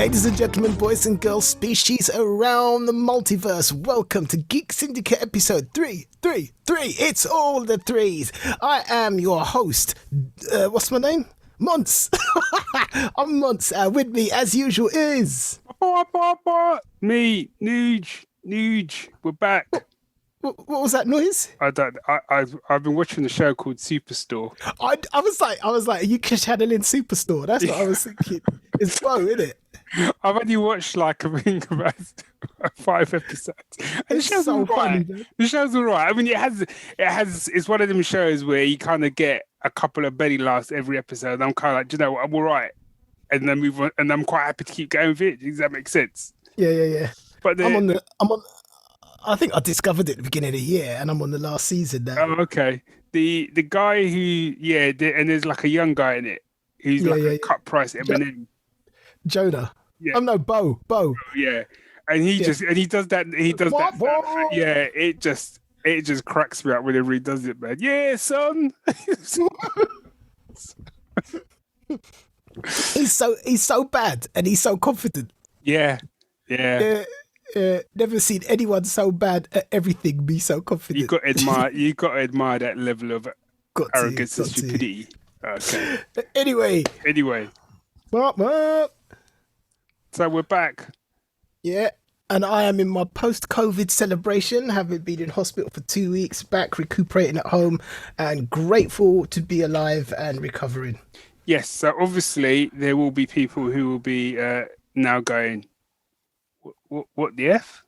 Ladies and gentlemen, boys and girls, species around the multiverse, welcome to Geek Syndicate episode 333. It's all the threes. I am your host. What's my name? Monts. I'm Monts. With me, as usual, is... Me, Nuge. We're back. What was that noise? I've been watching a show called Superstore. I was like, are you channeling Superstore? That's what I was thinking. It's Bo, isn't it? I've only watched I think about 5 episodes. And the show's so alright. The show's alright. I mean, it's one of them shows where you kind of get a couple of belly laughs every episode. I'm kind of like, do you know what, I'm alright. And then move on, and I'm quite happy to keep going with it. Does that make sense? Yeah. But I think I discovered it at the beginning of the year, and I'm on the last season now. Oh, okay. The guy who, and there's like a young guy in it who's a cut price M&M. Jonah. Yeah. Oh no, Bo. Yeah. And he does that. Yeah, it just cracks me up whenever he does it, man. Yeah, son. He's so bad and he's so confident. Yeah. Never seen anyone so bad at everything be so confident. You got to admire that level of arrogance and stupidity. Okay. Anyway. So we're back. Yeah. And I am in my post-COVID celebration, having been in hospital for 2 weeks, back recuperating at home and grateful to be alive and recovering. Yes. So obviously there will be people who will be now going, what the F?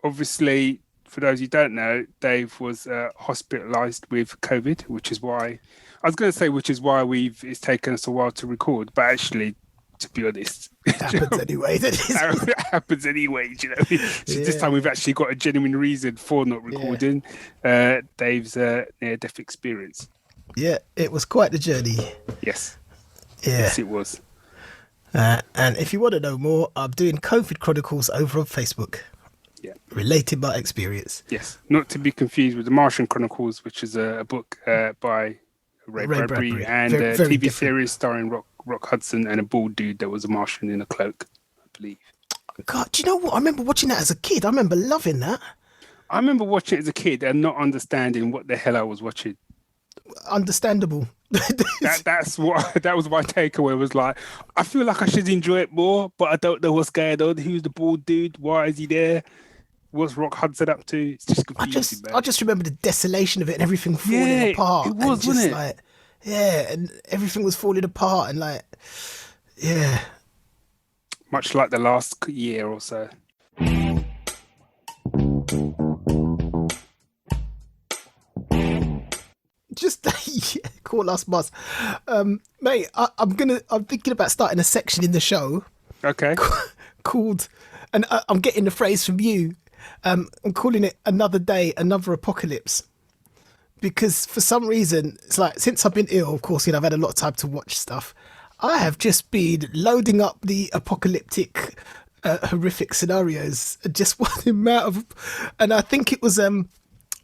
Obviously, for those who don't know, Dave was hospitalised with COVID, which is why it's taken us a while to record, but actually, to be honest, it happens anyway. It happens anyway, you know. So this time we've actually got a genuine reason for not recording Dave's near-death experience. Yeah, it was quite the journey. Yes. Yeah. Yes, it was. And if you want to know more, I'm doing COVID Chronicles over on Facebook. Yeah. Relating my experience. Yes. Not to be confused with the Martian Chronicles, which is a book by Ray Bradbury and a TV different series starring Rock Hudson and a bald dude that was a Martian in a cloak, I believe. God, do you know what? I remember watching that as a kid. I remember loving that. I remember watching it as a kid and not understanding what the hell I was watching. Understandable. That was my takeaway. Was like, I feel like I should enjoy it more, but I don't know what's going on. Who's the bald dude? Why is he there? What's Rock Hudson up to? It's just confusing, man. I just remember the desolation of it and everything falling apart. It was, wasn't it? And everything was falling apart and much like the last year or so. Just call us boss, mate. I'm thinking about starting a section in the show. Okay. Called, and I'm getting the phrase from you. I'm calling it Another Day, Another Apocalypse, because for some reason it's like since I've been ill, of course, I've had a lot of time to watch stuff. I have just been loading up the apocalyptic, horrific scenarios. Just one amount of, and I think it was I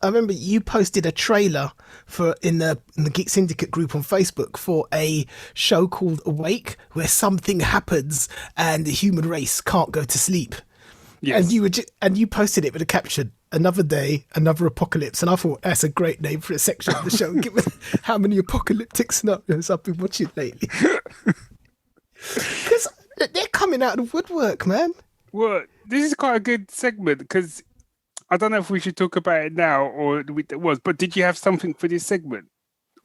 remember you posted a trailer in the Geek Syndicate group on Facebook for a show called Awake, where something happens and the human race can't go to sleep. Yes. And you posted it with a caption, Another Day, Another Apocalypse. And I thought that's a great name for a section of the show, given how many apocalyptic scenarios I've been watching lately. Because they're coming out of the woodwork, man. Well, this is quite a good segment because I don't know if we should talk about it now or it was, but did you have something for this segment?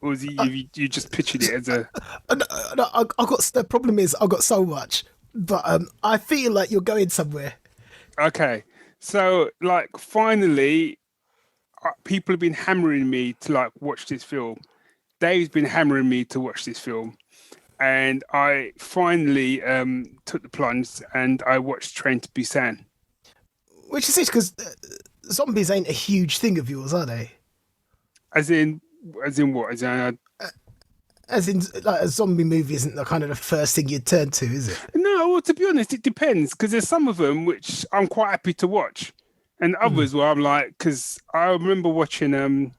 Or was you just pitching it as a... No, the problem is I got so much, but I feel like you're going somewhere. Okay. So, finally, people have been hammering me to, watch this film. Dave's been hammering me to watch this film. And I finally took the plunge and I watched Train to Busan. Which is because zombies ain't a huge thing of yours, are they? As in what? As in, a zombie movie isn't the kind of the first thing you turn to, is it? No, well, to be honest, it depends, because there's some of them which I'm quite happy to watch, and others where I'm like, because I remember watching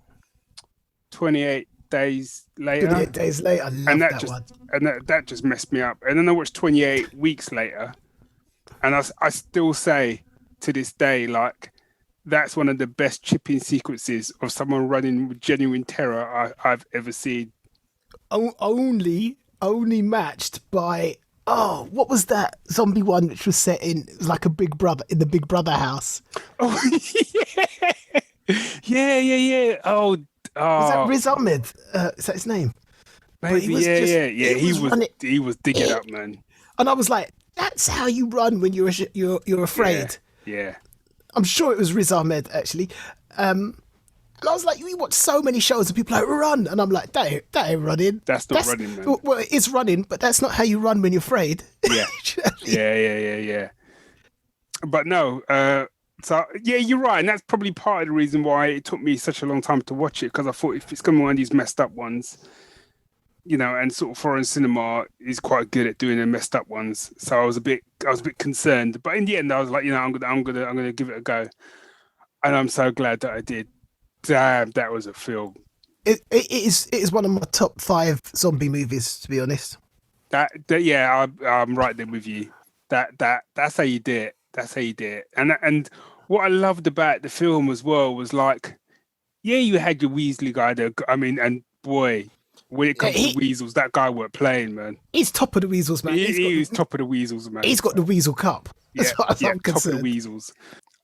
28 days later. 28 days later. I love And that one. that just messed me up. And then I watched 28 weeks later, and I still say to this day, like, that's one of the best chipping sequences of someone running with genuine terror I've ever seen. Only matched by what was that zombie one which was set in? It was like a Big Brother in the Big Brother house. Oh yeah. Oh, Was that Riz Ahmed? Is that his name? maybe yeah. He was digging up, man. And I was like, that's how you run when you're afraid. Yeah. I'm sure it was Riz Ahmed actually. And I was like, we watch so many shows and people are like, run. And I'm like, that ain't running. That's not running, man. Well, it is running, but that's not how you run when you're afraid. Yeah. Yeah. But no, so yeah, you're right. And that's probably part of the reason why it took me such a long time to watch it, because I thought if it's going to be one of these messed up ones, you know, and sort of foreign cinema is quite good at doing the messed up ones. So I was a bit concerned. But in the end, I was like, you know, I'm gonna give it a go. And I'm so glad that I did. Damn, that was a film. It is one of my top 5 zombie movies, to be honest. That yeah, I'm right there with you. That's how you do it. That's how you do it. And what I loved about the film as well was, like, yeah, you had your Weasley guy there. I mean, and boy, when it comes to weasels, that guy weren't playing, man. He's top of the weasels, man. He's top of the weasels, man. He's got the weasel cup. That's what I'm concerned. Top of the weasels.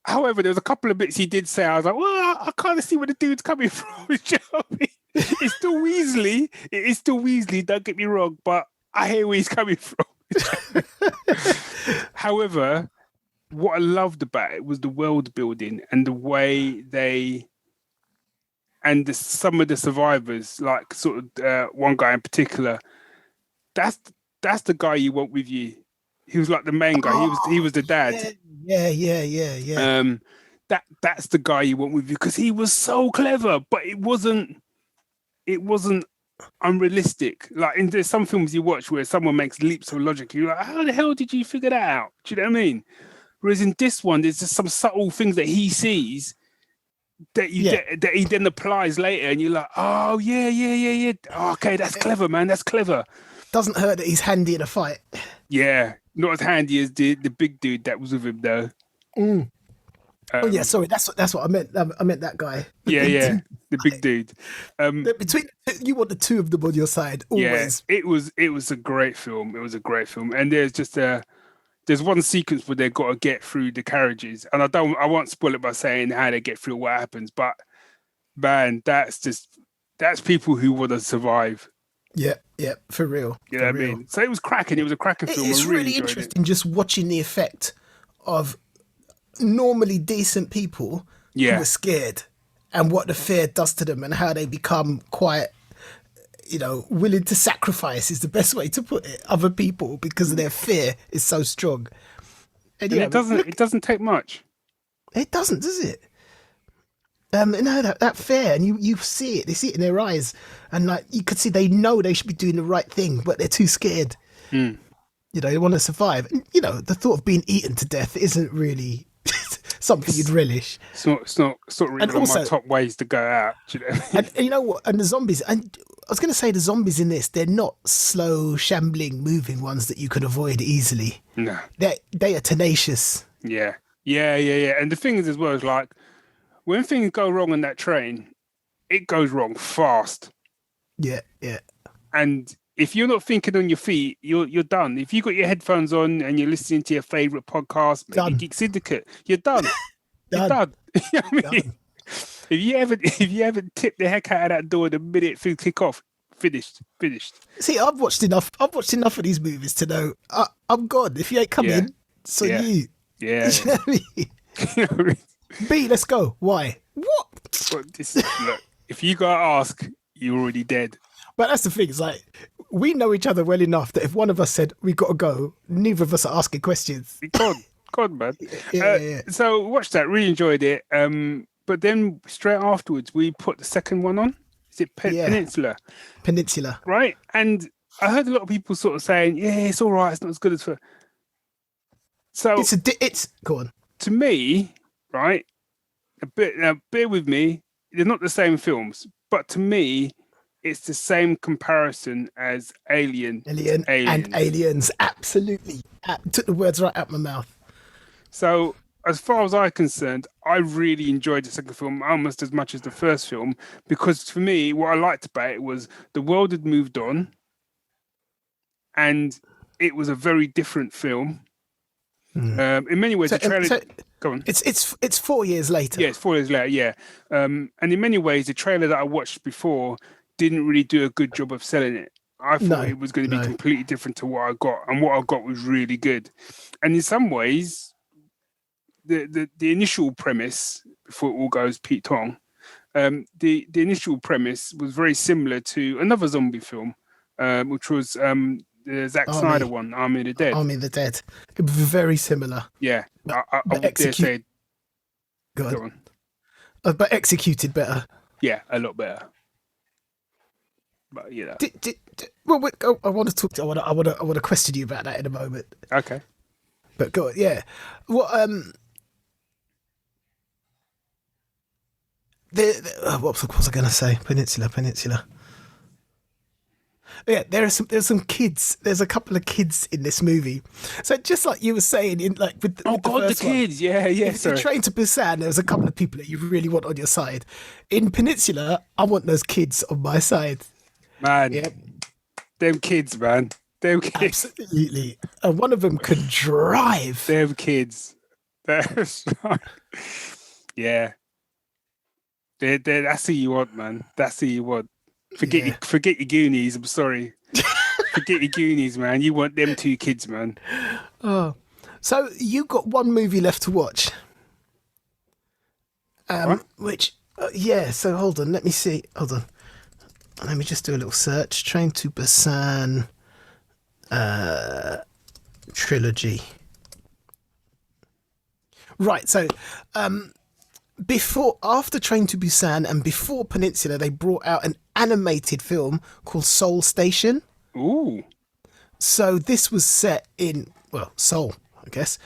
However, there was a couple of bits he did say. I was like, well, I kind of see where the dude's coming from. You know what I mean? It's still Weasley. It is still Weasley. Don't get me wrong, but I hear where he's coming from. However, what I loved about it was the world building and the way some of the survivors, like sort of one guy in particular. That's the guy you want with you. He was like the main guy. He was the dad. Yeah. That's the guy you want with you, because he was so clever, but it wasn't unrealistic. Like, there's some films you watch where someone makes leaps of logic. You're like, how the hell did you figure that out? Do you know what I mean? Whereas in this one, there's just some subtle things that he sees that he then applies later, and you're like, oh yeah. Oh, okay, that's clever, man. That's clever. Doesn't hurt that he's handy in a fight. Yeah, not as handy as the big dude that was with him though. Oh yeah, sorry, that's what I meant. I meant that guy. The big dude. Between you want the two of them on your side always. Yeah, it was a great film. It was a great film, and there's one sequence where they've got to get through the carriages, and I won't spoil it by saying how they get through what happens, but man, that's people who want to survive. Yeah, for real. You know what I mean? So it was cracking. It was a cracking film. It's really interesting just watching the effect of normally decent people who are scared, and what the fear does to them, and how they become quite, willing to sacrifice is the best way to put it, other people, because their fear is so strong. And it doesn't take much. It doesn't, does it? That fear, and you see it. They see it in their eyes, and like you could see, they know they should be doing the right thing, but they're too scared. They want to survive. And, the thought of being eaten to death isn't really something you'd relish. It's not really one of my top ways to go out. Do you know? And you know what? And the zombies, and I was going to say, the zombies in this, they're not slow, shambling, moving ones that you can avoid easily. No, they are tenacious. Yeah. And the thing is, as well, is like, when things go wrong on that train, it goes wrong fast. Yeah. And if you're not thinking on your feet, you're done. If you got your headphones on and you're listening to your favorite podcast, maybe Geek Syndicate, you're done. You're done. You know what I mean? If you ever tip the heck out of that door the minute things kick off, finished. See, I've watched enough of these movies to know I'm gone. If you ain't coming, so you. Yeah. You know what I mean? B, let's go. Why? What? Look, if you gotta ask, you're already dead. But that's the thing. It's like, we know each other well enough that if one of us said we got to go, neither of us are asking questions. God, man. Yeah. So watched that. Really enjoyed it. But then straight afterwards, we put the second one on. Is it Peninsula? Peninsula. Right. And I heard a lot of people sort of saying, yeah, it's all right. It's not as good as for. So it's go on. To me, right, bear with me. They're not the same films, but to me, it's the same comparison as Alien to Alien and Aliens. Aliens, absolutely. Took the words right out my mouth. So, as far as I'm concerned, I really enjoyed the second film almost as much as the first film because for me, what I liked about it was the world had moved on and it was a very different film. In many ways, So, the trailer. so Go on. it's 4 years later. Yeah, it's 4 years later. Yeah, and in many ways, the trailer that I watched before didn't really do a good job of selling it. I thought No, it was going to be no. completely different to what I got, and what I got was really good. And in some ways, the initial premise before it all goes Pete Tong, the initial premise was very similar to another zombie film, which was the Zack Snyder Army, one, Army of the Dead. Army of the Dead. It was very similar, Yeah, but, I but would dare say, Go go on. on. But executed better. Yeah, a lot better. But Well, wait, I want to talk to. I want to question you about that in a moment. okay. But go on, yeah. What what was I going to say? Peninsula. Yeah, there's some kids. There's a couple of kids in this movie. So just like you were saying, in like with Oh with the God, the first one, kids! Yeah, yeah. if you Sorry, Train to Busan, there was a couple of people that you really want on your side. In Peninsula, I want those kids on my side. man. Yep. Them kids, man. Them kids. Absolutely. And one of them could drive. Them kids. That's right. Yeah. That's who you want, man. That's who you want. Forget your Goonies. I'm sorry. Forget your Goonies, man. You want them two kids, man. Oh. So you got one movie left to watch. Which, yeah, so hold on. Let me see. Hold on. Let me just do a little search. Train to Busan trilogy. Right, so after Train to Busan and before Peninsula, they brought out an animated film called Seoul Station. Ooh. So this was set in, well, Seoul, I guess.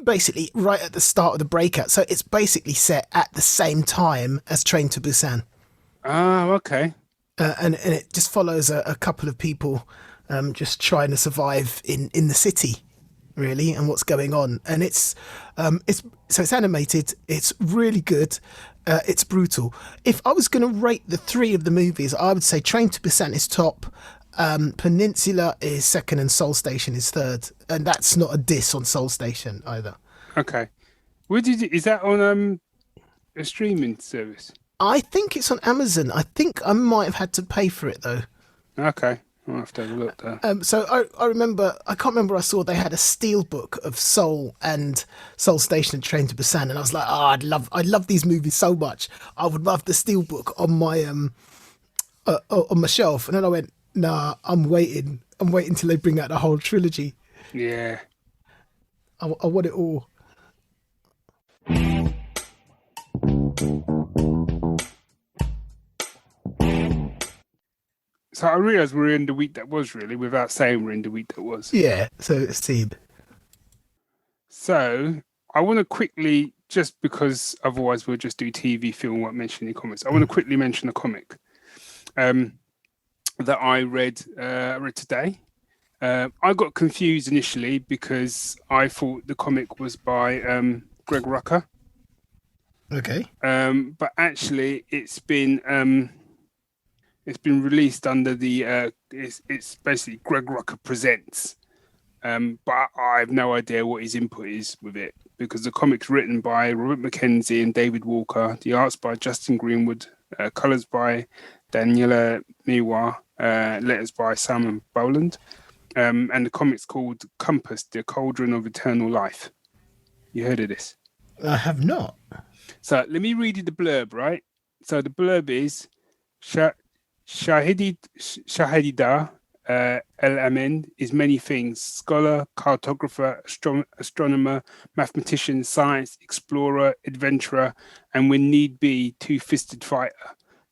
Basically, right at the start of the breakout. So it's basically set at the same time as Train to Busan. Oh, okay. And it just follows a couple of people just trying to survive in the city, really, and what's going on. And it's animated. It's really good. It's brutal. If I was going to rate the three of the movies, I would say Train to Busan is top, Peninsula is second, and Seoul Station is third. And that's not a diss on Seoul Station either. Okay. Is that on a streaming service? I think it's on Amazon. I think I might have had to pay for it though. Okay. I'll have to have a look there. So I remember, I can't remember, I saw they had a steelbook of Seoul and Seoul Station and Train to Busan, and I was like, oh, I love these movies so much. I would love the steelbook on my shelf. And then I went, nah, I'm waiting till they bring out the whole trilogy. Yeah. I want it all. So I realised we're in the week that was, really, without saying we're in the week that was. Yeah, so it's seen. So I want to quickly, just because otherwise we'll just do TV, film, won't mention any comics. I want to quickly mention a comic that I read today. I got confused initially because I thought the comic was by Greg Rucka. Okay. But actually, it's been released under the it's basically Greg Rucka Presents. But I have no idea what his input is with it because the comic's written by Robert McKenzie and David Walker. The art's by Justin Greenwood. Colours by Daniela Miwa. Letters by Simon Boland. And the comic's called Compass, the Cauldron of Eternal Life. You heard of this? I have not. So let me read you the blurb, right? So the blurb is Shahidida El-Amin is many things: scholar, cartographer, astronomer, mathematician, science, explorer, adventurer, and when need be, two-fisted fighter.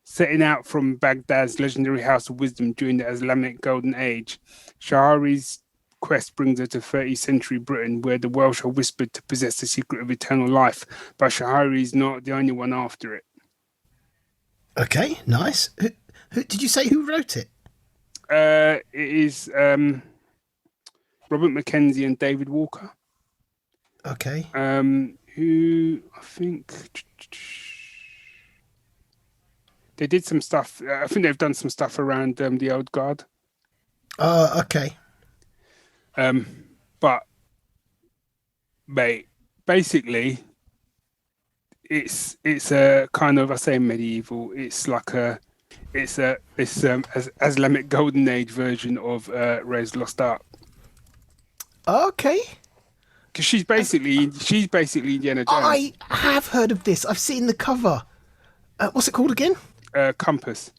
Setting out from Baghdad's legendary House of Wisdom during the Islamic Golden Age, Shahari's quest brings her to 30th century Britain, where the Welsh are whispered to possess the secret of eternal life, but Shahari is not the only one after it. Okay, nice. Who did you say who wrote it? It is Robert Mackenzie and David Walker. Okay. Who I think they did some stuff. I think they've done some stuff around the Old Guard. Okay. But mate, basically, it's a kind of, I say medieval. It's like it's Islamic Golden Age version of Ray's Lost Ark. Okay. Because she's basically Indiana Jones. I have heard of this. I've seen the cover. What's it called again? Compass.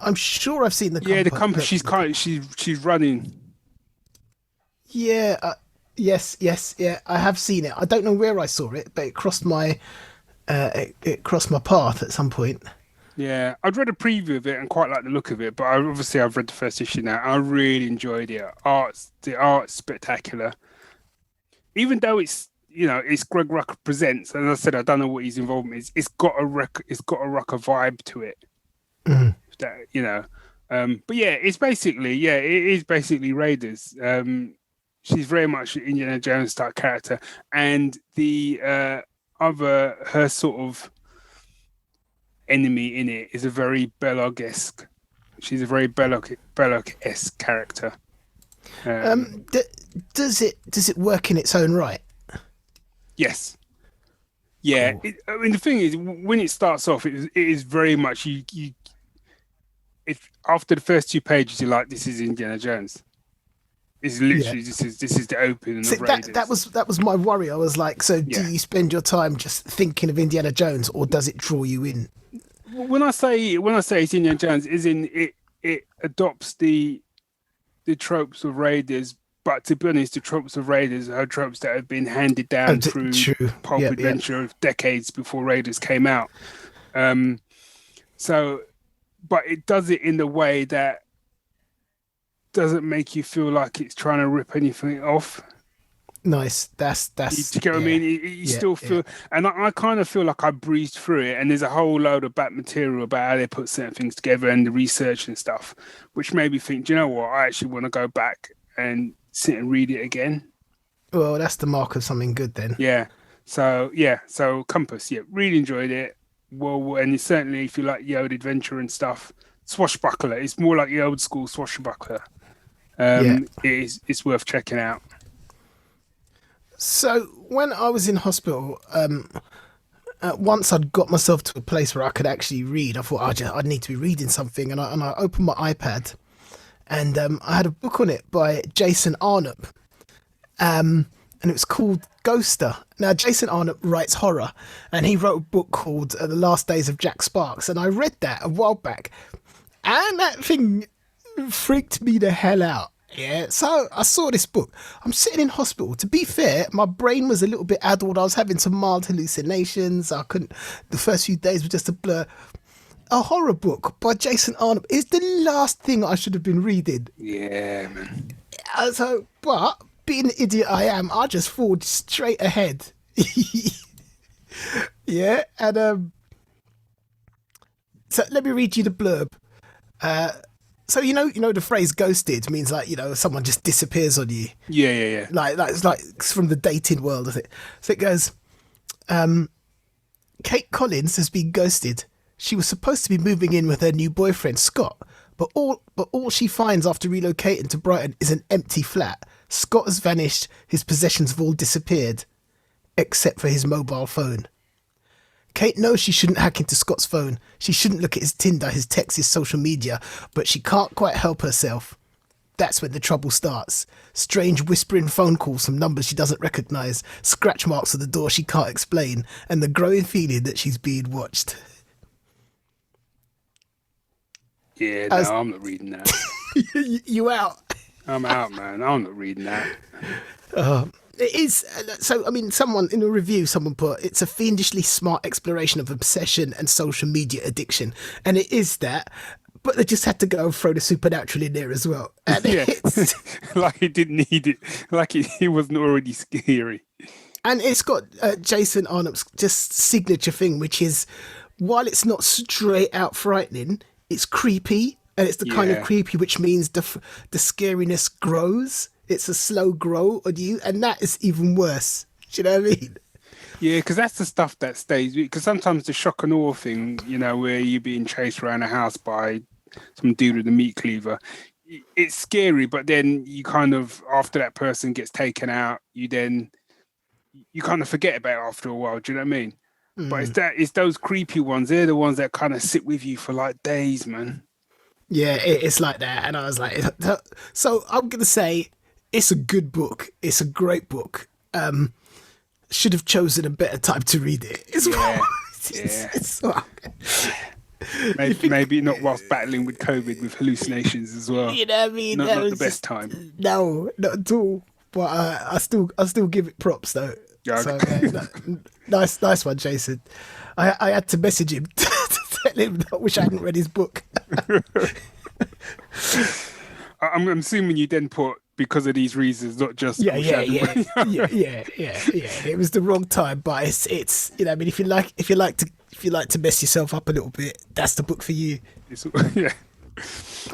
I'm sure I've seen the cover. Yeah, the compass. She's running. Yeah. Yes. Yeah. I have seen it. I don't know where I saw it, but it crossed my it crossed my path at some point. Yeah, I'd read a preview of it and quite like the look of it, but I've read the first issue now. I really enjoyed it. The art's spectacular. Even though it's Greg Rucka presents, and as I said, I don't know what his involvement is. It's got a Rucka vibe to it. Mm. But yeah, it is basically Raiders. She's very much an Indiana Jones type character, and the her sort of enemy in it is a very Belloc-esque. She's a very Belloc-esque character. Does it work in its own right? Yes. Yeah. Cool. I mean, the thing is, when it starts off, it is very much you. If after the first 2 pages, you're like, "This is Indiana Jones." It's literally this is the opening of Raiders. That was my worry. I was like, so do you spend your time just thinking of Indiana Jones, or does it draw you in? When I say it's Indiana Jones, is in it adopts the tropes of Raiders. But to be honest, the tropes of Raiders are tropes that have been handed down through pulp adventure of decades before Raiders came out. But it does it in a way that doesn't make you feel like it's trying to rip anything off. Nice. That's. You get what I mean? You still feel, and I kind of feel like I breezed through it. And there's a whole load of back material about how they put certain things together and the research and stuff, which made me think, do you know what? I actually want to go back and sit and read it again. Well, that's the mark of something good then. Yeah. So Compass, really enjoyed it. Well, and it's certainly, if you like the old adventure and stuff, swashbuckler. It's more like the old school swashbuckler. It's worth checking out. So when I was in hospital, once I'd got myself to a place where I could actually read, I thought I'd need to be reading something, and I opened my iPad, and I had a book on it by Jason Arnott, and it was called Ghoster. Now, Jason Arnott writes horror, and he wrote a book called The Last Days of Jack Sparks, and I read that a while back, and that thing freaked me the hell out. Yeah, so I saw this book. I'm sitting in hospital. To be fair, my brain was a little bit addled. I was having some mild hallucinations. The first few days were just a blur. A horror book by Jason Arnott is the last thing I should have been reading. Yeah, man. But being the idiot I am, I just forged straight ahead. Yeah, and so let me read you the blurb. So you know the phrase ghosted means like, someone just disappears on you. Yeah. Like it's from the dating world, is it? So it goes, Kate Collins has been ghosted. She was supposed to be moving in with her new boyfriend Scott, but all she finds after relocating to Brighton is an empty flat. Scott has vanished. His possessions have all disappeared, except for his mobile phone. Kate knows she shouldn't hack into Scott's phone. She shouldn't look at his Tinder, his texts, his social media, but she can't quite help herself. That's when the trouble starts. Strange whispering phone calls from numbers she doesn't recognise, scratch marks on the door she can't explain, and the growing feeling that she's being watched. Yeah, no, I'm not reading that. You out? I'm out, man. I'm not reading that. It is. So, I mean, someone in a review, someone put, it's a fiendishly smart exploration of obsession and social media addiction. And it is that, but they just had to go and throw the supernatural in there as well. And it's like it didn't need it. Like it wasn't already scary. And it's got Jason Arnott's just signature thing, which is, while it's not straight out frightening, it's creepy, and it's the kind of Yeah. creepy which means the scariness grows. It's a slow grow on you, and that is even worse. Do you know what I mean? Yeah, because that's the stuff that stays. Because sometimes the shock and awe thing, where you're being chased around a house by some dude with a meat cleaver, it's scary. But then you kind of, after that person gets taken out, you kind of forget about it after a while. Do you know what I mean? But it's those creepy ones. They're the ones that kind of sit with you for like days, man. Yeah, it's like that. And I was like, so I'm gonna say it's a good book. It's a great book. Should have chosen a better time to read it. Yeah, It's maybe not whilst battling with COVID with hallucinations as well. you know what I mean? Not That the was best just time. no, not at all. But I still give it props though. Yeah. So nice one, Jason. I had to message him to tell him I wish I hadn't read his book. I'm assuming you then put because of these reasons, not just Yeah. foreshadowing. It was the wrong time, but it's I mean, if you like to mess yourself up a little bit, that's the book for you. Yeah.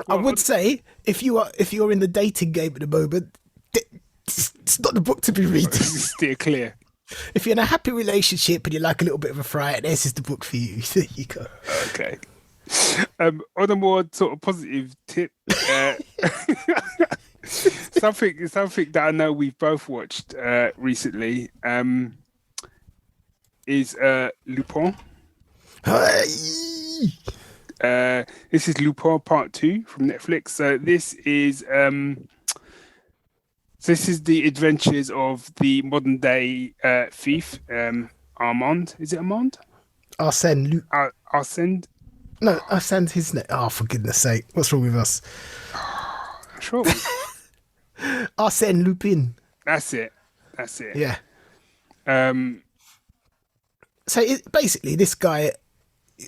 I would say if you're in the dating game at the moment, it's not the book to be reading. Steer clear. If you're in a happy relationship and you like a little bit of a fright, this is the book for you. There you go. Okay. On a more sort of positive tip, something that I know we've both watched recently is Lupin. This is Lupin Part 2 from Netflix. So this is the adventures of the modern day thief, Armand. Is it Armand? Arsène Arsène? No, Arséne's his name. Oh, for goodness sake. What's wrong with us? Sure. Arsène Lupin. That's it. Yeah. Um, So basically, this guy,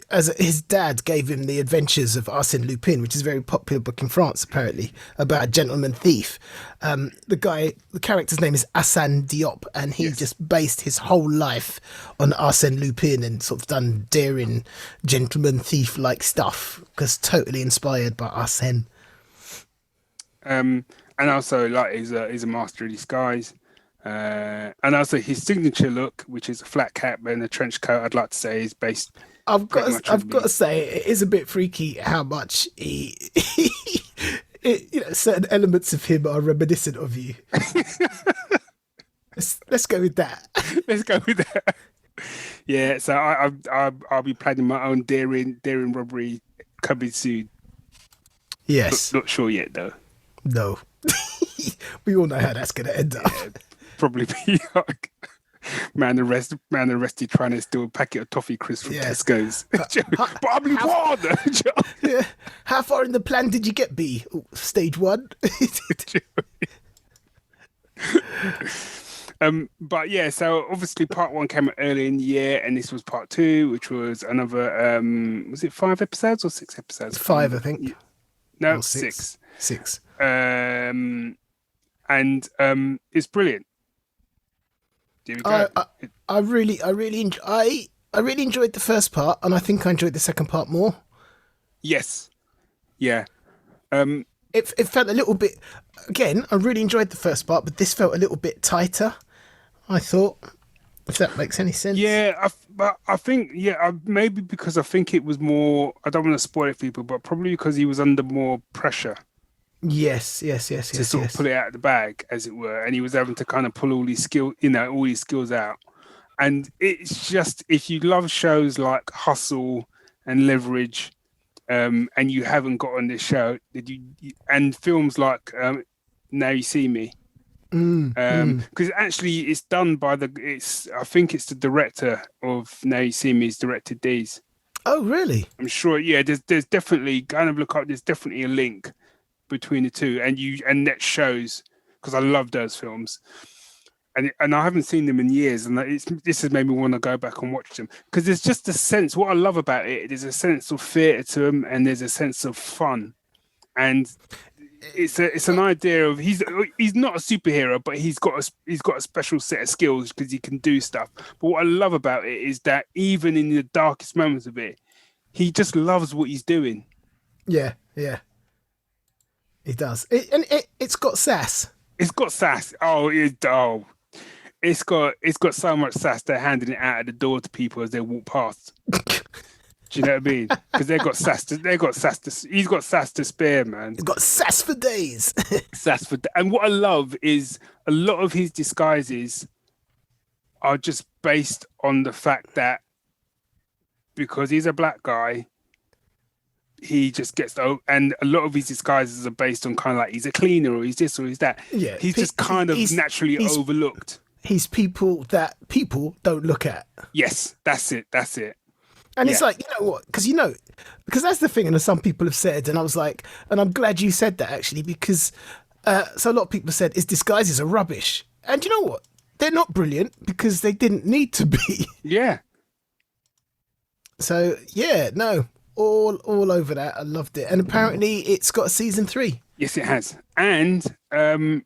as his dad gave him The Adventures of Arsène Lupin, which is a very popular book in France, apparently, about a gentleman thief. The character's name is Hassan Diop, and he just based his whole life on Arsène Lupin and sort of done daring gentleman thief-like stuff, because totally inspired by Arsène. and also, like, he's a master of disguise. And also his signature look, which is a flat cap and a trench coat, I'd like to say is based. I've got to say, it is a bit freaky how much certain elements of him are reminiscent of you. let's go with that. Let's go with that. Yeah, so I'll be planning my own daring robbery coming soon. Yes. Not sure yet though. No. We all know how that's going to end up. Yeah, probably be like man arrested trying to steal a packet of toffee crisps from Tesco's. Probably one. Yeah. How far in the plan did you get, B? Stage 1. But yeah, so obviously part 1 came out early in the year, and this was part 2, which was another. Was it 5 episodes or 6 episodes? 5, I think. No, Or 6. 6. And it's brilliant. There we go. I really enjoyed the first part, and I think I enjoyed the second part more. Yes. Yeah. It felt a little bit. Again, I really enjoyed the first part, but this felt a little bit tighter, I thought. If that makes any sense. Yeah, I think maybe because I think it was more. I don't want to spoil it for people, but probably because he was under more pressure. Yes. To sort of pull it out of the bag, as it were, and he was having to kind of pull all his skills out. And it's just, if you love shows like Hustle and Leverage, and you haven't got on this show, and films like Now You See Me, because actually it's done by I think it's the director of Now You See Me has directed these. Oh, really? I'm sure. Yeah, there's definitely, kind of look up. There's definitely a link between the two, and that shows, because I love those films, and I haven't seen them in years, and this has made me want to go back and watch them, because there's just a sense. What I love about it, there's a sense of theatre to them, and there's a sense of fun, and it's an idea of he's not a superhero, but he's got a special set of skills because he can do stuff. But what I love about it is that even in the darkest moments of it, he just loves what he's doing. Yeah, yeah, he does. It's got sass. It's got sass. It's got so much sass. They're handing it out at the door to people as they walk past. Do you know what I mean? Because they got sass. They got sass. He's got sass to spare, man. It's got sass for days. Sass for. And what I love is a lot of his disguises are just based on the fact that because he's a black guy, he just gets and a lot of his disguises are based on kind of like he's a cleaner or he's this or he's that. Yeah, he's just kind of naturally overlooked. He's people that people don't look at. Yes, that's it. And it's like, you know what? Because that's the thing, and some people have said, and I was like, and I'm glad you said that actually, because so a lot of people said his disguises are rubbish, and you know what? They're not brilliant because they didn't need to be. Yeah. So yeah, no, all over that. I loved it, and apparently it's got a season 3. Yes, it has, and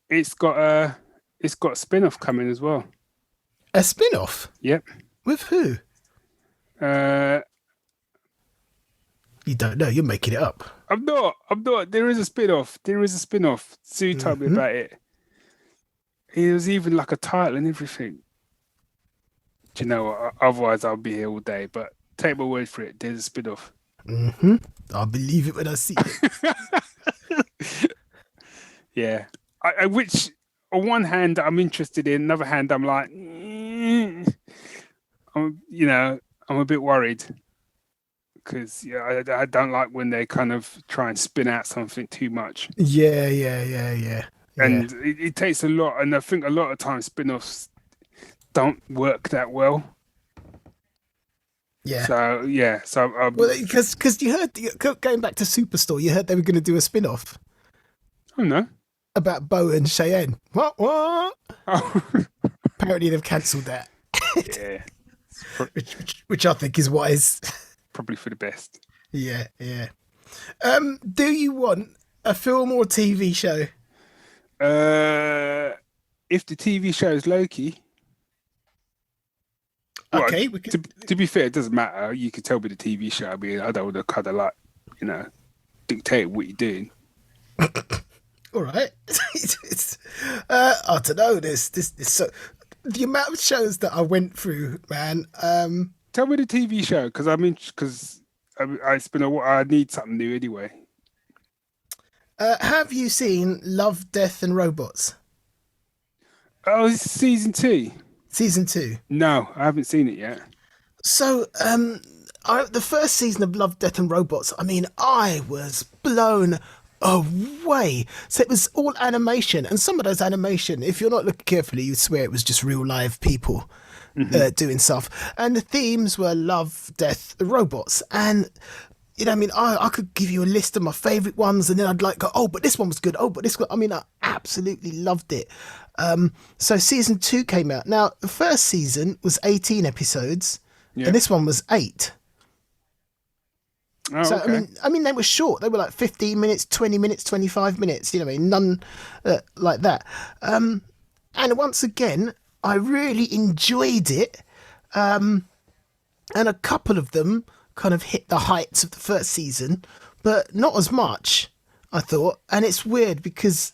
it's got a spin-off coming as well. A spin-off? Yep. With who? You don't know. You're making it up. I'm not. There is a spin-off. Sue told me about it. It was even like a title and everything. Do you know what? Otherwise, I'll be here all day. But take my word for it. There's a spin-off. I'll believe it when I see it. Yeah. Which, on one hand, I'm interested in. Another hand, I'm like, I'm a bit worried. Because I don't like when they kind of try and spin out something too much. Yeah. And it takes a lot, and I think a lot of times spin-offs don't work that well. Yeah. So because you heard, going back to Superstore, you heard they were going to do a spin-off. I don't know about Bo and Cheyenne. What? Oh. Apparently they've cancelled that. Yeah. Which I think is wise. Probably for the best. Yeah. Do you want a film or TV show? If the TV show is Loki. Okay. Well, to be fair, it doesn't matter. You can tell me the TV show. I mean, I don't want to kind of like, dictate what you're doing. All right. I don't know. This so the amount of shows that I went through, man. Tell me the TV show, because it's been a while. I need something new anyway. Have you seen Love, Death and Robots? Oh, it's season 2. Season 2. No, I haven't seen it yet. So, the first season of Love, Death and Robots, I mean, I was blown away. So it was all animation, and some of those animation, if you're not looking carefully, you'd swear it was just real live people doing stuff. And the themes were love, death, robots. And I could give you a list of my favourite ones, and then I'd like go, oh, but this one was good. Oh, but this one, I absolutely loved it. So season 2 came out. Now, the first season was 18 episodes, and this one was 8. Oh, so, okay. I mean, they were short. They were like 15 minutes, 20 minutes, 25 minutes, none like that. And once again, I really enjoyed it. And a couple of them kind of hit the heights of the first season, but not as much, I thought. And it's weird because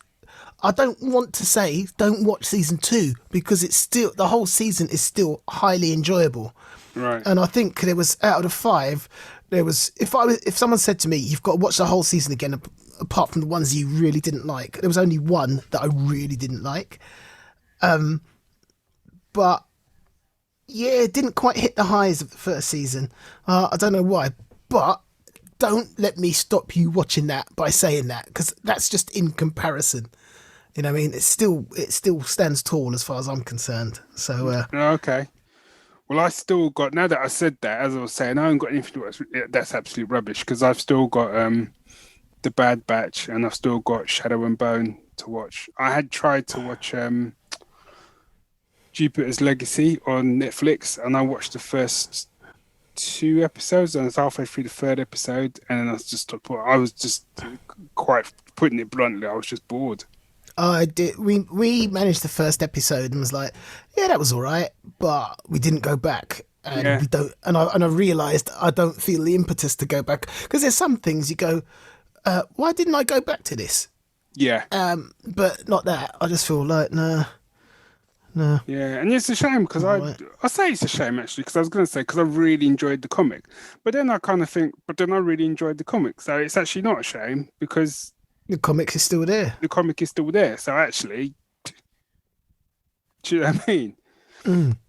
I don't want to say don't watch season 2, because it's still, the whole season is still highly enjoyable. Right. And I think there was, out of the 5, there was, if someone said to me, you've got to watch the whole season again, apart from the ones you really didn't like, there was only one that I really didn't like. But yeah, it didn't quite hit the highs of the first season. I don't know why, but don't let me stop you watching that by saying that, because that's just in comparison. You know what I mean? It still stands tall as far as I'm concerned. So okay. Well, I still got, now that I said that, as I was saying, I haven't got anything that's absolute rubbish, because I've still got The Bad Batch, and I've still got Shadow and Bone to watch. I had tried to watch Jupiter's Legacy on Netflix, and I watched the first 2 episodes, and I was halfway through the 3rd episode, and then I just stopped. I was just, quite putting it bluntly, I was just bored. I did. We managed the first episode and was like, yeah, that was all right, but we didn't go back, and we don't. And I realised I don't feel the impetus to go back, because there's some things you go, why didn't I go back to this? Yeah. But not that. I just feel like, no. Yeah, and it's a shame because Right. I say it's a shame actually because I was going to say because I really enjoyed the comic, but then I kind of think, but then I really enjoyed the comic, so it's actually not a shame because The comics is still there. the comic is still there. So actually, do you know what I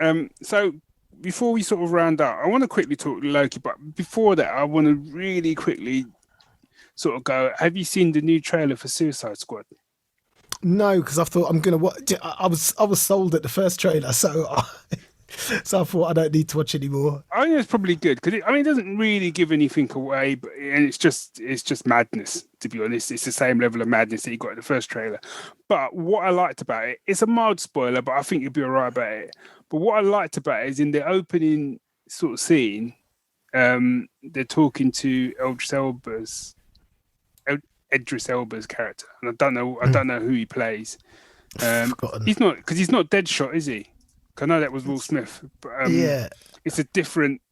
mean? So before we sort of round up, I want to quickly talk Loki, but before that, I want to really quickly sort of go. Have you seen the new trailer for Suicide Squad? No, because I thought I'm gonna watch. I was sold at the first trailer, so so I thought I don't need to watch anymore. I think it's probably good because it doesn't really give anything away, but and it's just madness. To be honest, it's the same level of madness that you got in the first trailer. But what I liked about it, it's a mild spoiler, but I think you'll be alright about it. But what I liked about it is in the opening sort of scene, they're talking to Idris Elba's character, and I don't know who he plays. Forgotten. He's not Deadshot, is he? I know that was Will Smith, but Yeah, it's a different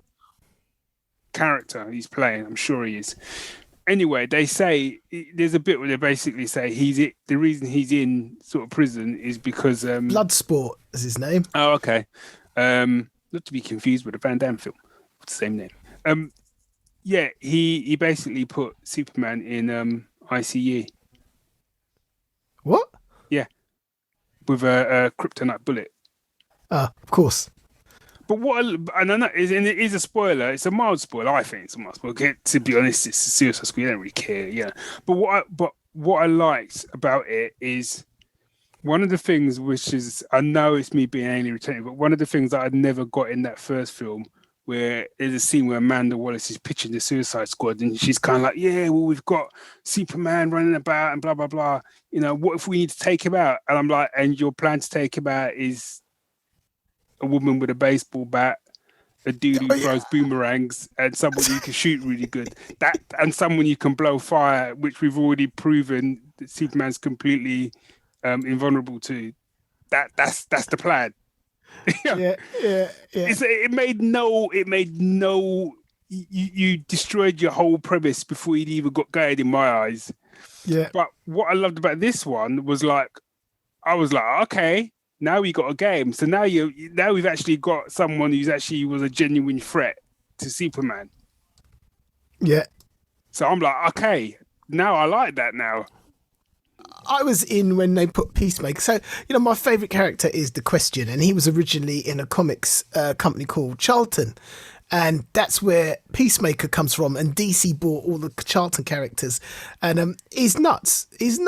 character he's playing. I'm sure he is. Anyway, they say there's a bit where they basically say the reason he's in sort of prison is because Bloodsport is his name. oh, okay. Not to be confused with a Van Damme film. It's the same name. Yeah, he basically put Superman in ICU. What? Yeah, with a kryptonite bullet. Of course. But and I know and it is a spoiler. It's a mild spoiler. I think it's a mild spoiler. To be honest, it's a Suicide Squad. You don't really care. Yeah. But what I liked about it is one of the things which is, I know it's me being anally retentive, but one of the things that I'd never got in that first film, where there's a scene where Amanda Wallace is pitching the Suicide Squad, and she's kind of like, yeah, well, we've got Superman running about and blah blah blah. You know, what if we need to take him out? And I'm like, and your plan to take him out is a woman with a baseball bat, a dude who throws boomerangs, and someone you can shoot really good. And someone you can blow fire, which we've already proven that Superman's completely invulnerable to. That's the plan. Yeah. It made no. You destroyed your whole premise before you'd even got going in my eyes. Yeah. But what I loved about this one was I was like, okay, now we got a game. So now we've actually got someone who's actually was a genuine threat to Superman. Yeah. So I'm like, okay, now I like that now. I was in when they put Peacemaker. So, my favourite character is The Question, and he was originally in a comics company called Charlton. And that's where Peacemaker comes from. And DC bought all the Charlton characters. And he's nuts. He's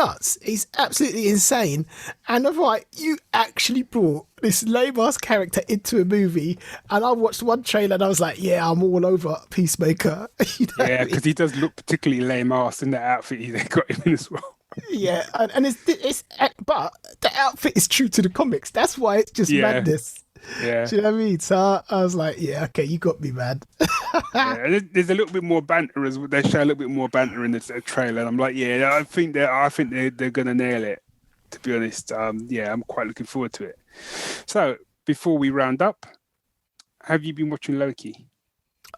absolutely insane. And I'm like, you actually brought this lame-ass character into a movie. And I watched one trailer and I was like, yeah, I'm all over Peacemaker. Yeah, because he does look particularly lame-ass in that outfit they got him in as well. Yeah, and it's but the outfit is true to the comics. That's why it's just madness. Yeah. Do you know what I mean? So I was like, yeah, okay, you got me, man. Yeah, there's a little bit more banter as well. They show a little bit more banter in the trailer. And I'm like, yeah, I think they're gonna nail it. To be honest, yeah, I'm quite looking forward to it. So before we round up, have you been watching Loki?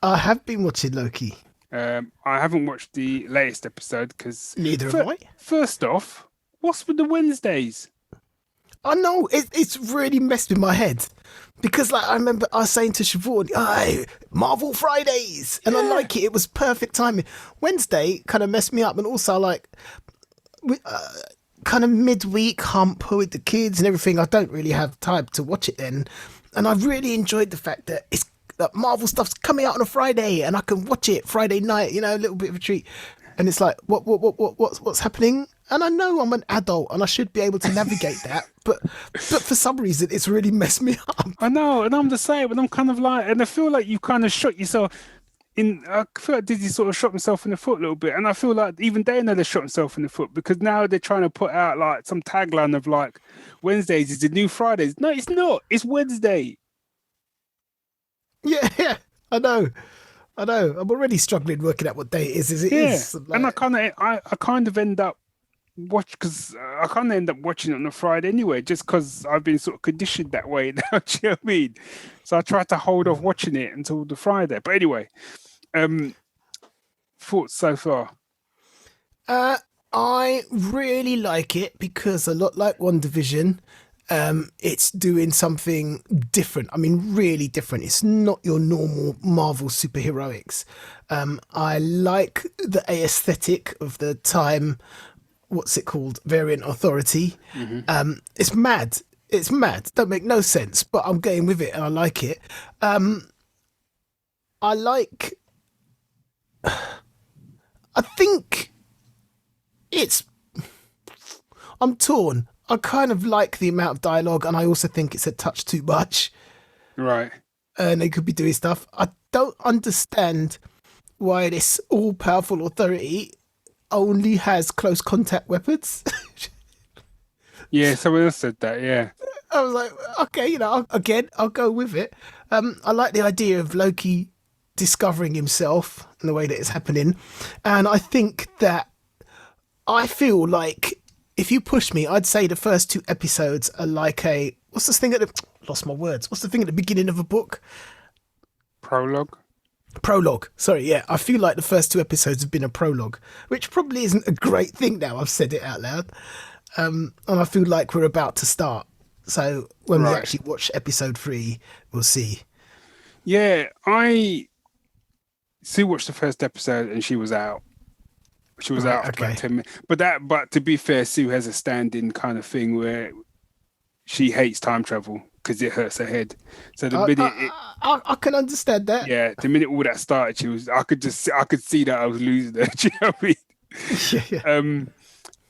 I have been watching Loki. I haven't watched the latest episode because Neither have I. First off, what's with the Wednesdays? I know it's really messed with my head because, I remember I was saying to Siobhan, "Hey, Marvel Fridays," and I like it. It was perfect timing. Wednesday kind of messed me up, and also kind of midweek hump with the kids and everything. I don't really have time to watch it then, and I really enjoyed the fact that that Marvel stuff's coming out on a Friday and I can watch it Friday night, a little bit of a treat. And it's like, what's happening? And I know I'm an adult and I should be able to navigate that, but for some reason it's really messed me up. I know, and I'm the same, and I'm kind of like, and I feel like you kind of shot yourself I feel like Disney sort of shot himself in the foot a little bit, and I feel like even they know they shot themselves in the foot because now they're trying to put out some tagline of Wednesdays is the new Fridays. No, it's not. It's Wednesday. Yeah, I know. I'm already struggling working out what day it is. It is. And I kind of end up watching it on a Friday anyway, just because I've been sort of conditioned that way now. Do you know what I mean? So I try to hold off watching it until the Friday. But anyway, thoughts so far? I really like it because a lot like One Division, it's doing something different. I mean, really different. It's not your normal Marvel superheroics. I like the aesthetic of the time. What's it called? Variant Authority. Hmm. It's mad. It's mad. Don't make no sense, but I'm going with it and I like it. I like. I think it's. I'm torn. I kind of like the amount of dialogue, and I also think it's a touch too much. Right. And they could be doing stuff. I don't understand why this all-powerful authority only has close contact weapons. Yeah, someone else said that. Yeah. I was like, okay, again, I'll go with it. I like the idea of Loki discovering himself in the way that it's happening, and I think that I feel like if you push me, I'd say the first two episodes are like a what's this thing at the lost my words. What's the thing at the beginning of a book? Prologue. Prologue. Sorry, yeah. I feel like the first two episodes have been a prologue, which probably isn't a great thing now I've said it out loud. And I feel like we're about to start. So when we Right. actually watch episode 3, we'll see. Yeah, I Sue watched the first episode and she was out. She was Right, out after okay. about 10 minutes. But to be fair, Sue has a stand-in kind of thing where she hates time travel because it hurts her head. So the I, minute it, I, I can understand that. yeah, the minute all that started, I could see that I was losing her. Do you know what I mean? Yeah, yeah.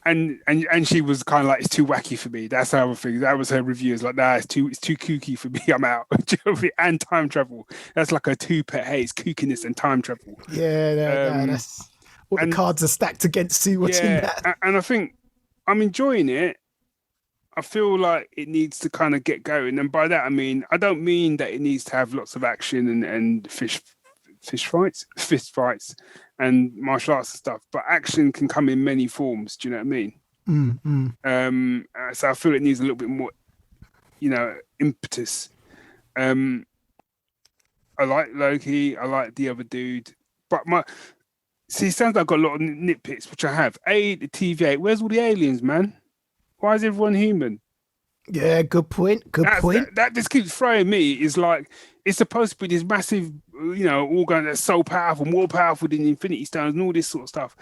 And she was kind of like, it's too wacky for me. That's how I think. That was her review. It's like, nah, it's too kooky for me. I'm out. Do you know what I mean? And time travel. That's like her two pet hates: kookiness and time travel. Yeah, no, Um, that's what the and cards are stacked against Sue watching yeah, that. and I think I'm enjoying it. I feel like it needs to kind of get going, and by that I mean I don't mean that it needs to have lots of action and fist fights, and martial arts and stuff. But action can come in many forms. Do you know what I mean? Mm, mm. So I feel it needs a little bit more, impetus. Um, I like Loki. I like the other dude, but it sounds like I've got a lot of nitpicks, which I have. The TVA. Where's all the aliens, man? Why is everyone human? Yeah, good point. Good point. That just keeps throwing me. Is like it's supposed to be this massive, organ that's so powerful, more powerful than the Infinity Stones and all this sort of stuff.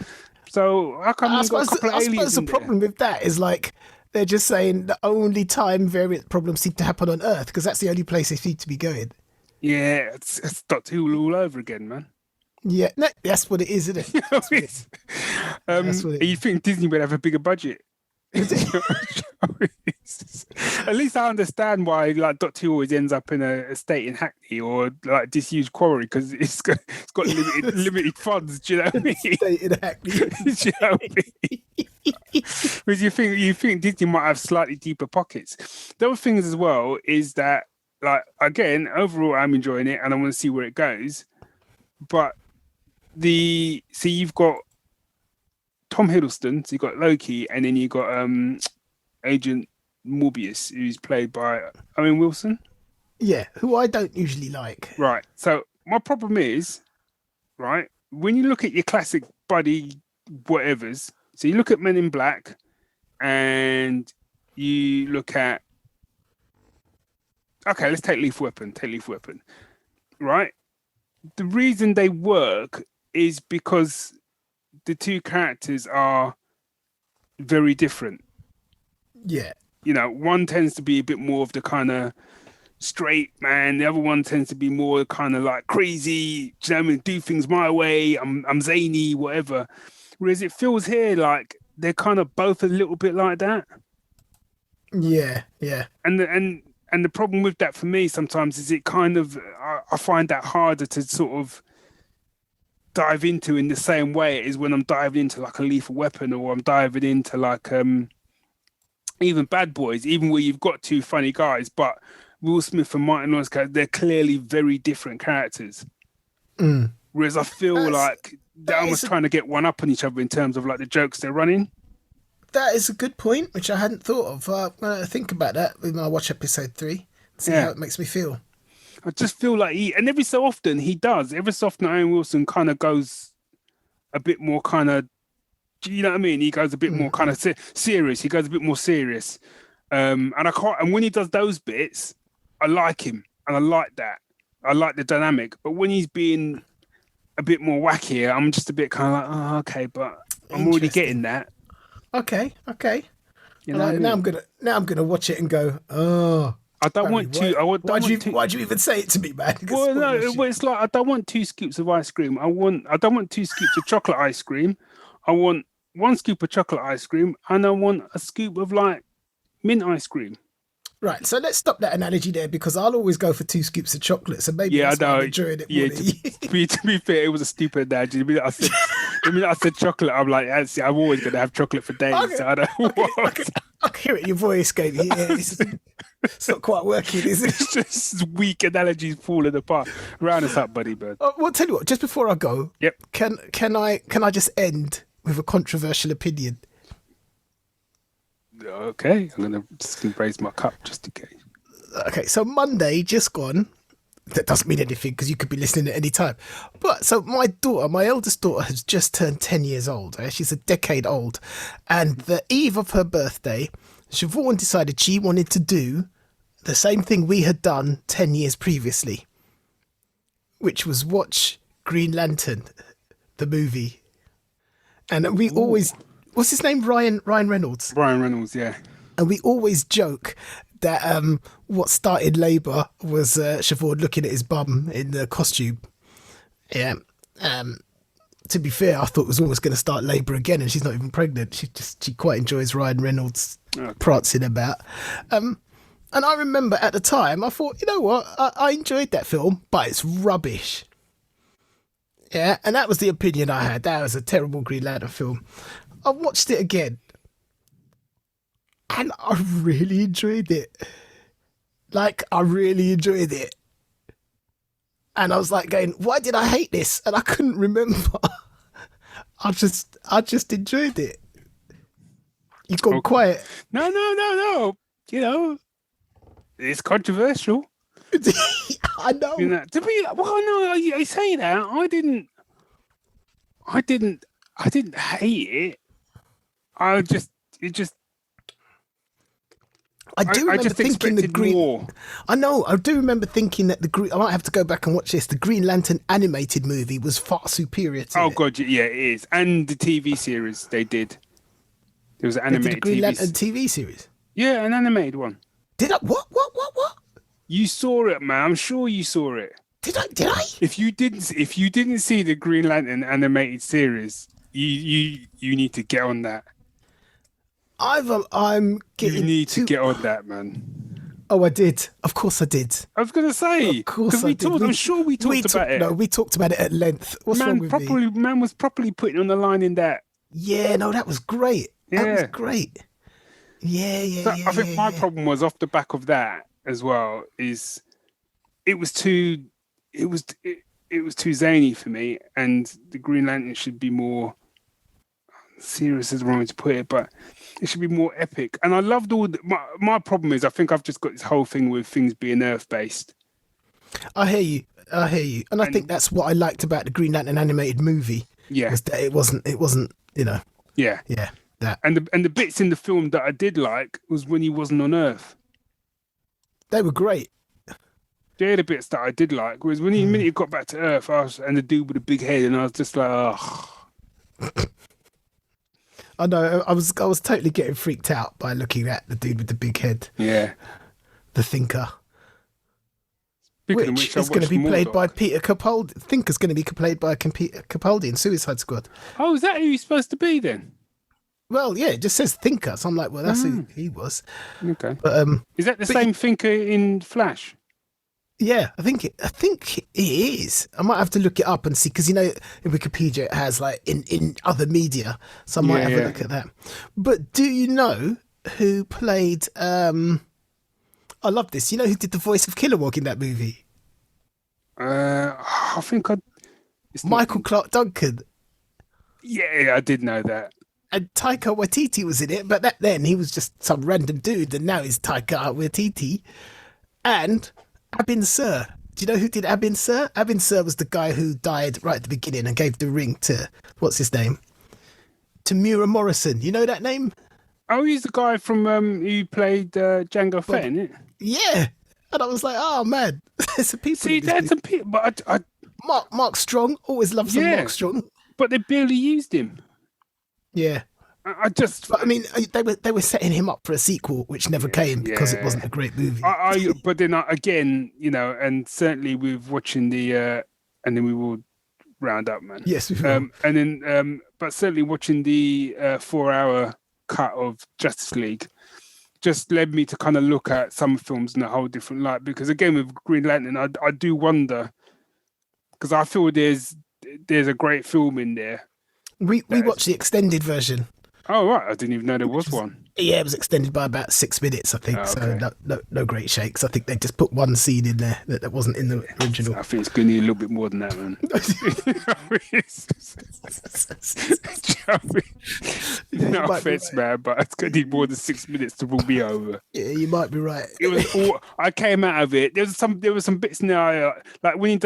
So how come I you got a suppose, couple of I aliens suppose the in there? problem with that is like they're just saying the only time variant problems seem to happen on Earth because that's the only place they seem to be going. Yeah, it's Doctor Who all over again, man. Yeah, no, that's what it is, isn't it? That's what it, that's what it You think Disney would have a bigger budget? At least I understand why like Doctor Who always ends up in a estate in Hackney or like disused quarry because it's got limited funds. Do you know what I mean? State in Hackney. Do you know what I mean? Because you think Disney might have slightly deeper pockets. The other thing as well is that like again overall I'm enjoying it and I want to see where it goes. But you've got Tom Hiddleston, so you got Loki, and then you got Agent Morbius, who's played by Owen Wilson. Yeah, who I don't usually like. Right. So my problem is, right, when you look at your classic buddy whatevers, so you look at Men in Black, and you look at okay, let's take Lethal Weapon. Take Lethal Weapon. Right. The reason they work is because the two characters are very different. Yeah. One tends to be a bit more of the kind of straight man. The other one tends to be more kind of like crazy. Do you know what I mean? Do things my way. I'm zany, whatever. Whereas it feels here like they're kind of both a little bit like that. Yeah, yeah. And the problem with that for me sometimes is it kind of I find that harder to sort of dive into in the same way as when I'm diving into like a Lethal Weapon or I'm diving into like even Bad Boys, even where you've got two funny guys, but Will Smith and Martin Lawrence, they're clearly very different characters. Mm. Whereas I feel like they're that almost is a- trying to get one up on each other in terms of like the jokes they're running. That is a good point, which I hadn't thought of. I'm going to think about that when I watch episode 3, see Yeah. how it makes me feel. I just feel like and every so often he does. Every so often Owen Wilson kind of goes a bit more kind of Do you know what I mean? He goes a bit more kind of serious. He goes a bit more serious. And I can't. And when he does those bits, I like him, and I like that. I like the dynamic. But when he's being a bit more wackier, I'm just a bit kind of like, oh, okay, but I'm already getting that. Okay. You know now I'm gonna watch it and go, oh. I don't want to. Why'd you even say it to me, man? Well, no, it's like I don't want 2 scoops of ice cream. I don't want 2 scoops of chocolate ice cream. I want 1 scoop of chocolate ice cream, and I want a scoop of like mint ice cream. Right, so let's stop that analogy there because I'll always go for 2 scoops of chocolate. So maybe Yeah, that's why I'm enjoying it more than you. To be fair, it was a stupid analogy. I said chocolate. I'm like, actually, I'm always going to have chocolate for days. Okay. So I don't I can hear it in your voice, Gaby. Yeah, it's not quite working, is it? It's just weak analogies falling apart. Round us up, buddy bird. Well, tell you what. Just before I go, Yep. Can I just end with a controversial opinion? Okay, I'm gonna raise my cup just in case. Okay, so Monday just gone. That doesn't mean anything because you could be listening at any time. But so my eldest daughter, has just turned 10 years old. She's a decade old. And the eve of her birthday, Siobhan decided she wanted to do the same thing we had done 10 years previously, which was watch Green Lantern, the movie. And we always... What's his name? Ryan Reynolds. Ryan Reynolds, yeah. And we always joke that what started labour was Siobhan looking at his bum in the costume. Yeah. To be fair, I thought it was almost going to start labour again, and she's not even pregnant. She quite enjoys Ryan Reynolds prancing about. And I remember at the time, I thought, you know what? I enjoyed that film, but it's rubbish. Yeah, and that was the opinion I had. That was a terrible Green Lantern film. I watched it again and I really enjoyed it. I really enjoyed it. And I was like going, why did I hate this? And I couldn't remember. I just enjoyed it. You got quiet. No. You know, it's controversial. I know. You know, I say that. I didn't hate it. I do remember thinking the Green. More. I know. I do remember thinking that I might have to go back and watch this. The Green Lantern animated movie was far superior to it. Oh God, yeah, it is. And the TV series they did. There was an animated Green Lantern TV series. Yeah, an animated one. Did I? What? You saw it, man. I'm sure you saw it. Did I? If you didn't see the Green Lantern animated series, you need to get on that. I'm getting. You need to get on that, man. Oh, I did. Of course, I did. I was gonna say, of course, I did. I'm sure we talked about it. No, we talked about it at length. What's wrong with me? Man was properly putting on the line in that. Yeah, no, that was great. Yeah. That was great. Yeah. I think my problem was off the back of that as well. Is it was too zany for me, and the Green Lantern should be more serious, is the wrong way to put it, but it should be more epic. And I loved my problem is I think I've just got this whole thing with things being Earth based. I hear you, and I think that's what I liked about the Green Lantern animated movie. Yeah, was that it wasn't, you know. Yeah, that. And the bits in the film that I did like was when he wasn't on Earth. They were great. They're the bits that I did like. Whereas when the minute he got back to Earth, and the dude with the big head, and I was just like, oh. I know. I was totally getting freaked out by looking at the dude with the big head. Yeah, the Thinker. Which is going to be played by Peter Capaldi. Thinker's going to be played by Peter Capaldi in Suicide Squad. Oh, is that who he's supposed to be then? Well, yeah, it just says Thinker, so I'm like, well, that's who he was. Okay. But is that the same Thinker in Flash? Yeah, I think it is. I might have to look it up and see, because in Wikipedia it has in other media, so I might have a look at that. But do you know who played? I love this. You know who did the voice of Kilowog in that movie? I think Michael Clark Duncan. Yeah, I did know that. And Taika Waititi was in it, but then he was just some random dude, and now he's Taika Waititi. And Abin Sur. Do you know who did Abin Sur? Abin Sur was the guy who died right at the beginning and gave the ring to, what's his name? Tamura Morrison. You know that name? Oh, he's the guy from who played Django Fett, isn't it? Yeah. And I was like, oh man, there's some people See, in this there's movie. some people, but Mark Strong. Always love some yeah, Mark Strong. but they barely used him. Yeah. I just, But I mean, they were setting him up for a sequel, which never came because it wasn't yeah. a great movie. But then again, and certainly with watching and then we will round up, man. Yes, we will. And then, but certainly watching the 4 hour cut of Justice League just led me to kind of look at some films in a whole different light. Because again, with Green Lantern, I do wonder, because I feel there's a great film in there. We watched the extended version. Oh right, I didn't even know there was one. Yeah, it was extended by about 6 minutes, I think. Oh, So okay. no great shakes. I think they just put one scene in there that wasn't in the original. I think it's going to need a little bit more than that, man. No offense, man, but it's going to need more than 6 minutes to rule me over. Yeah, you might be right. It was all, I came out of it. There was some bits now, like when he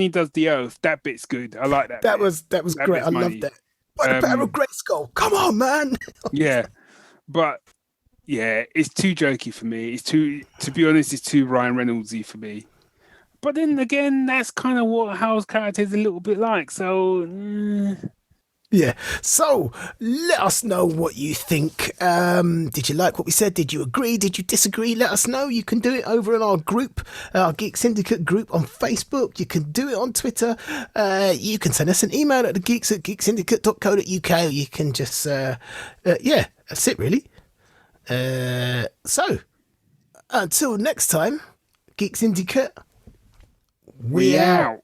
does the oath. That bit's good. I like that. That bit. was great. I loved that. By the power of Grayskull. Come on, man. Yeah, but yeah, it's too jokey for me. It's too, to be honest, it's too Ryan Reynoldsy for me. But then again, that's kind of what Hal's character is a little bit like. So Yeah. So let us know what you think. Did you like what we said? Did you agree? Did you disagree? Let us know. You can do it over in our group, our Geek Syndicate group on Facebook. You can do it on Twitter. You can send us an email at thegeeks@geeksyndicate.co.uk. Or you can just, yeah, that's it really. So until next time, Geek Syndicate, we out.